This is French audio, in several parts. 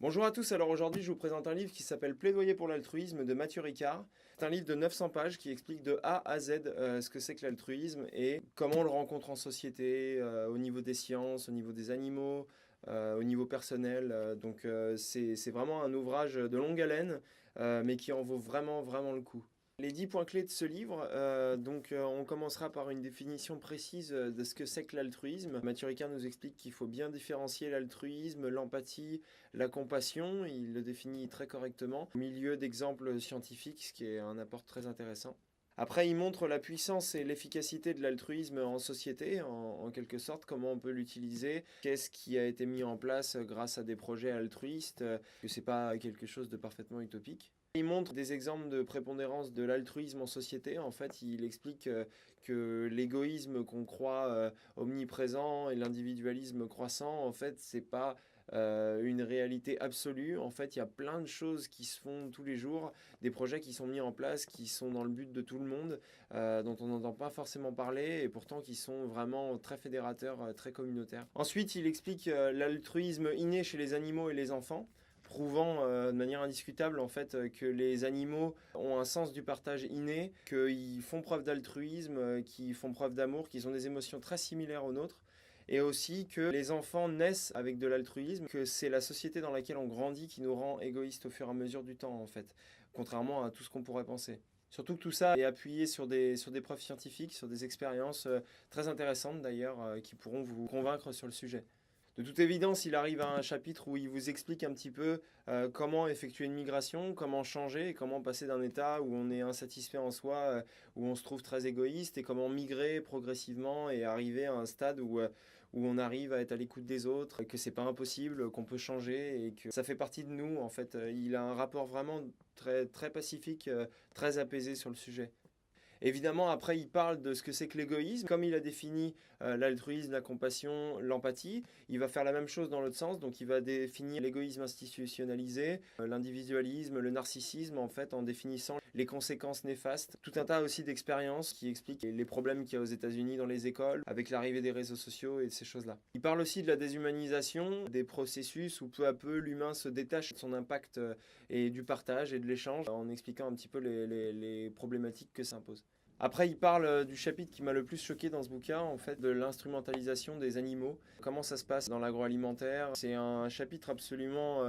Bonjour à tous, alors aujourd'hui je vous présente un livre qui s'appelle Plaidoyer pour l'altruisme de Mathieu Ricard. C'est un livre de 900 pages qui explique de A à Z ce que c'est que l'altruisme et comment on le rencontre en société, au niveau des sciences, au niveau des animaux, au niveau personnel. C'est vraiment un ouvrage de longue haleine, mais qui en vaut vraiment le coup. Les 10 points clés de ce livre, on commencera par une définition précise de ce que c'est que l'altruisme. Mathieu Ricard nous explique qu'il faut bien différencier l'altruisme, l'empathie, la compassion. Il le définit très correctement, au milieu d'exemples scientifiques, ce qui est un apport très intéressant. Après, il montre la puissance et l'efficacité de l'altruisme en société, en quelque sorte, comment on peut l'utiliser, qu'est-ce qui a été mis en place grâce à des projets altruistes, que c'est pas quelque chose de parfaitement utopique. Il montre des exemples de prépondérance de l'altruisme en société. En fait, il explique que l'égoïsme qu'on croit omniprésent et l'individualisme croissant, en fait, c'est pas une réalité absolue. En fait, il y a plein de choses qui se font tous les jours, des projets qui sont mis en place, qui sont dans le but de tout le monde, dont on n'entend pas forcément parler, et pourtant qui sont vraiment très fédérateurs, très communautaires. Ensuite, il explique l'altruisme inné chez les animaux et les enfants, prouvant de manière indiscutable en fait que les animaux ont un sens du partage inné, qu'ils font preuve d'altruisme, qu'ils font preuve d'amour, qu'ils ont des émotions très similaires aux nôtres, et aussi que les enfants naissent avec de l'altruisme, que c'est la société dans laquelle on grandit qui nous rend égoïstes au fur et à mesure du temps en fait, contrairement à tout ce qu'on pourrait penser. Surtout que tout ça est appuyé sur des preuves scientifiques, sur des expériences très intéressantes d'ailleurs, qui pourront vous convaincre sur le sujet. De toute évidence, il arrive à un chapitre où il vous explique un petit peu comment effectuer une migration, comment changer, et comment passer d'un état où on est insatisfait en soi, où on se trouve très égoïste, et comment migrer progressivement et arriver à un stade où on arrive à être à l'écoute des autres, que c'est pas impossible, qu'on peut changer et que ça fait partie de nous. En fait, il a un rapport vraiment très pacifique, très apaisé sur le sujet. Évidemment, après, il parle de ce que c'est que l'égoïsme. Comme il a défini l'altruisme, la compassion, l'empathie, il va faire la même chose dans l'autre sens. Donc, il va définir l'égoïsme institutionnalisé, l'individualisme, le narcissisme, en fait, en définissant les conséquences néfastes. Tout un tas aussi d'expériences qui expliquent les problèmes qu'il y a aux États-Unis dans les écoles, avec l'arrivée des réseaux sociaux et de ces choses-là. Il parle aussi de la déshumanisation, des processus où peu à peu l'humain se détache de son impact et du partage et de l'échange, en expliquant un petit peu les problématiques que ça impose. Après, il parle du chapitre qui m'a le plus choqué dans ce bouquin, en fait, de l'instrumentalisation des animaux. Comment ça se passe dans l'agroalimentaire. C'est un chapitre absolument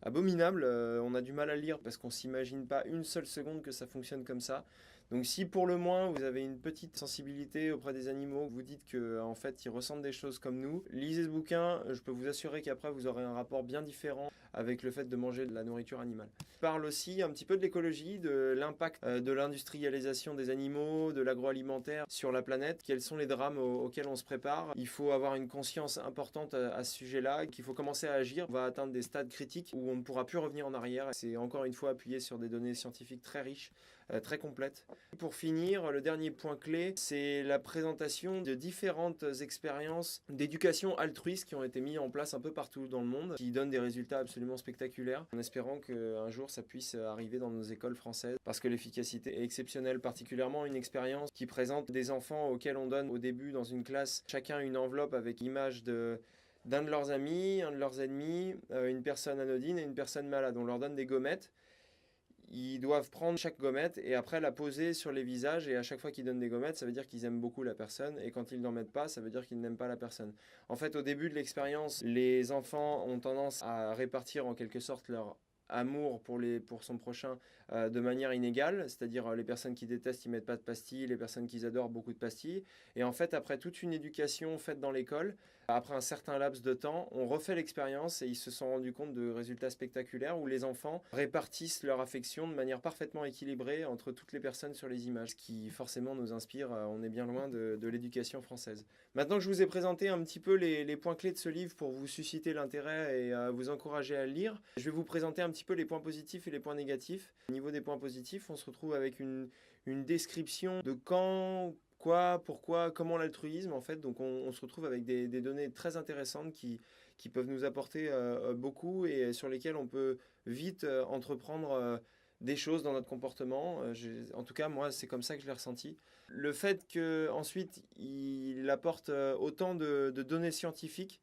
abominable. On a du mal à le lire parce qu'on s'imagine pas une seule seconde que ça fonctionne comme ça. Donc si pour le moins vous avez une petite sensibilité auprès des animaux, vous dites que en fait ils ressentent des choses comme nous, lisez ce bouquin, je peux vous assurer qu'après vous aurez un rapport bien différent avec le fait de manger de la nourriture animale. Il parle aussi un petit peu de l'écologie, de l'impact de l'industrialisation des animaux, de l'agroalimentaire sur la planète, quels sont les drames auxquels on se prépare. Il faut avoir une conscience importante à ce sujet-là, qu'il faut commencer à agir. On va atteindre des stades critiques où on ne pourra plus revenir en arrière. C'est encore une fois appuyé sur des données scientifiques très riches, très complètes. Pour finir, le dernier point clé, c'est la présentation de différentes expériences d'éducation altruiste qui ont été mises en place un peu partout dans le monde, qui donnent des résultats absolument spectaculaires, en espérant qu'un jour ça puisse arriver dans nos écoles françaises, parce que l'efficacité est exceptionnelle, particulièrement une expérience qui présente des enfants auxquels on donne au début dans une classe chacun une enveloppe avec l'image d'un de leurs amis, un de leurs ennemis, une personne anodine et une personne malade. On leur donne des gommettes. Ils doivent prendre chaque gommette et après la poser sur les visages. Et à chaque fois qu'ils donnent des gommettes, ça veut dire qu'ils aiment beaucoup la personne. Et quand ils n'en mettent pas, ça veut dire qu'ils n'aiment pas la personne. En fait, au début de l'expérience, les enfants ont tendance à répartir en quelque sorte leur amour pour son prochain de manière inégale, c'est-à-dire les personnes qui détestent, ils mettent pas de pastilles, les personnes qu'ils adorent, beaucoup de pastilles. Et en fait, après toute une éducation faite dans l'école, après un certain laps de temps, on refait l'expérience et ils se sont rendus compte de résultats spectaculaires où les enfants répartissent leur affection de manière parfaitement équilibrée entre toutes les personnes sur les images, ce qui forcément nous inspire, on est bien loin de l'éducation française. Maintenant que je vous ai présenté un petit peu les points clés de ce livre pour vous susciter l'intérêt et vous encourager à le lire, je vais vous présenter un petit peu les points positifs et les points négatifs. Au niveau des points positifs, on se retrouve avec une description de quand, quoi, pourquoi, comment l'altruisme en fait. Donc on se retrouve avec des données très intéressantes qui peuvent nous apporter beaucoup et sur lesquelles on peut vite entreprendre des choses dans notre comportement. En tout cas, moi, c'est comme ça que je l'ai ressenti. Le fait qu'ensuite, il apporte autant de données scientifiques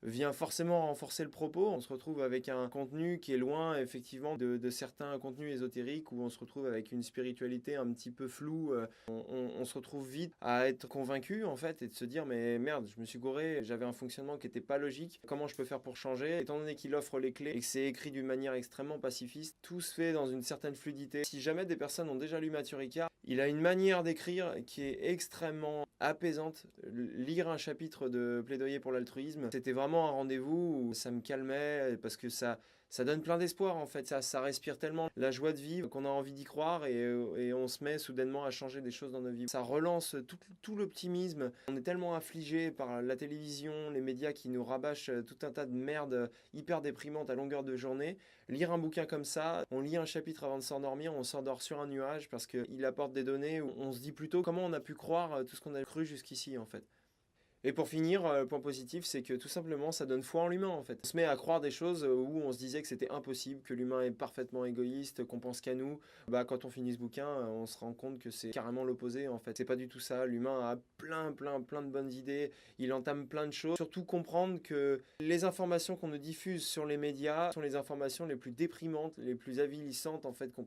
vient forcément renforcer le propos. On se retrouve avec un contenu qui est loin effectivement de certains contenus ésotériques où on se retrouve avec une spiritualité un petit peu floue. On se retrouve vite à être convaincu en fait et de se dire mais merde, je me suis gouré, j'avais un fonctionnement qui n'était pas logique, comment je peux faire pour changer? Étant donné qu'il offre les clés et que c'est écrit d'une manière extrêmement pacifiste, tout se fait dans une certaine fluidité. Si jamais des personnes ont déjà lu Mathieu Ricard, il a une manière d'écrire qui est extrêmement apaisante. Lire un chapitre de Plaidoyer pour l'altruisme, c'était vraiment un rendez-vous où ça me calmait parce que ça donne plein d'espoir en fait. Ça respire tellement la joie de vivre qu'on a envie d'y croire et on se met soudainement à changer des choses dans nos vies. Ça relance tout l'optimisme. On est tellement affligé par la télévision, les médias qui nous rabâchent tout un tas de merde hyper déprimante à longueur de journée. Lire un bouquin comme ça, on lit un chapitre avant de s'endormir, on s'endort sur un nuage parce qu'il apporte des données où on se dit plutôt comment on a pu croire tout ce qu'on a cru jusqu'ici en fait. Et pour finir, le point positif, c'est que tout simplement, ça donne foi en l'humain, en fait. On se met à croire des choses où on se disait que c'était impossible, que l'humain est parfaitement égoïste, qu'on pense qu'à nous. Bah, quand on finit ce bouquin, on se rend compte que c'est carrément l'opposé, en fait. C'est pas du tout ça. L'humain a plein de bonnes idées. Il entame plein de choses. Surtout comprendre que les informations qu'on nous diffuse sur les médias sont les informations les plus déprimantes, les plus avilissantes, en fait, qu'on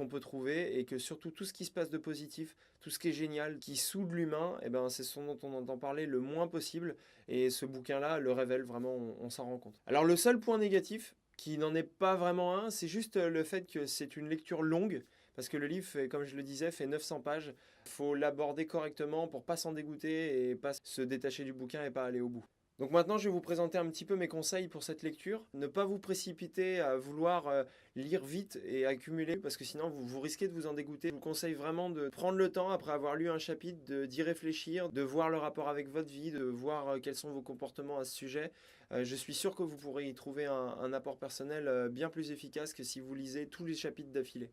peut trouver. Et que surtout, tout ce qui se passe de positif, tout ce qui est génial, qui soude l'humain, eh ben, c'est ce dont on entend parler le moins possible. Et ce bouquin-là le révèle vraiment, on s'en rend compte. Alors le seul point négatif, qui n'en est pas vraiment un, c'est juste le fait que c'est une lecture longue. Parce que le livre, comme je le disais, fait 900 pages. Il faut l'aborder correctement pour pas s'en dégoûter et pas se détacher du bouquin et pas aller au bout. Donc maintenant, je vais vous présenter un petit peu mes conseils pour cette lecture. Ne pas vous précipiter à vouloir lire vite et accumuler parce que sinon vous risquez de vous en dégoûter. Je vous conseille vraiment de prendre le temps après avoir lu un chapitre, d'y réfléchir, de voir le rapport avec votre vie, de voir quels sont vos comportements à ce sujet. Je suis sûr que vous pourrez y trouver un apport personnel bien plus efficace que si vous lisez tous les chapitres d'affilée.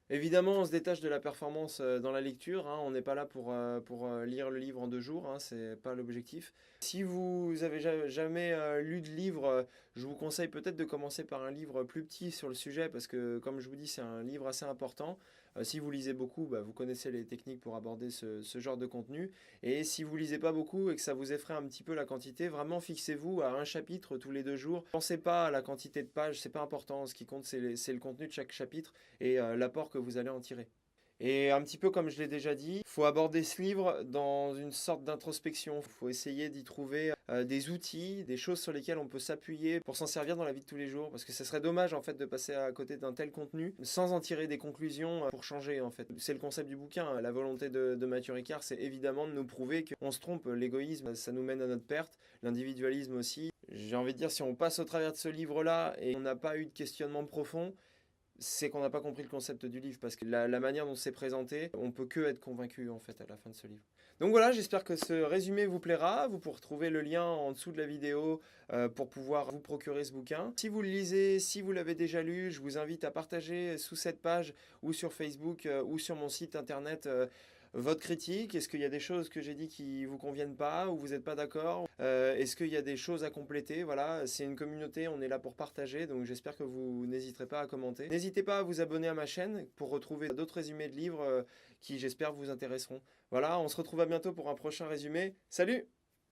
Évidemment, on se détache de la performance dans la lecture. On n'est pas là pour lire le livre en 2 jours. C'est pas l'objectif. Si vous avez jamais lu de livre, je vous conseille peut-être de commencer par un livre plus petit sur le sujet parce que, comme je vous dis, c'est un livre assez important. Si vous lisez beaucoup, vous connaissez les techniques pour aborder ce genre de contenu. Et si vous lisez pas beaucoup et que ça vous effraie un petit peu la quantité, vraiment fixez-vous à un chapitre tous les 2 jours. Pensez pas à la quantité de pages, c'est pas important. Ce qui compte, c'est le contenu de chaque chapitre et l'apport que vous allez en tirer. Et un petit peu comme je l'ai déjà dit, il faut aborder ce livre dans une sorte d'introspection. Il faut essayer d'y trouver des outils, des choses sur lesquelles on peut s'appuyer pour s'en servir dans la vie de tous les jours. Parce que ce serait dommage en fait de passer à côté d'un tel contenu sans en tirer des conclusions pour changer en fait. C'est le concept du bouquin. La volonté de Mathieu Ricard, c'est évidemment de nous prouver qu'on se trompe. L'égoïsme, ça nous mène à notre perte. L'individualisme aussi. J'ai envie de dire, si on passe au travers de ce livre-là et on n'a pas eu de questionnement profond, c'est qu'on n'a pas compris le concept du livre parce que la manière dont c'est présenté, on peut que être convaincu en fait à la fin de ce livre. Donc voilà, j'espère que ce résumé vous plaira. Vous pourrez trouver le lien en dessous de la vidéo pour pouvoir vous procurer ce bouquin. Si vous le lisez, si vous l'avez déjà lu, je vous invite à partager sous cette page ou sur Facebook ou sur mon site internet votre critique. Est-ce qu'il y a des choses que j'ai dit qui vous conviennent pas ou vous n'êtes pas d'accord? Est-ce qu'il y a des choses à compléter? Voilà, c'est une communauté, on est là pour partager, donc j'espère que vous n'hésiterez pas à commenter. N'hésitez pas à vous abonner à ma chaîne pour retrouver d'autres résumés de livres qui j'espère vous intéresseront. Voilà, on se retrouve à bientôt pour un prochain résumé. Salut!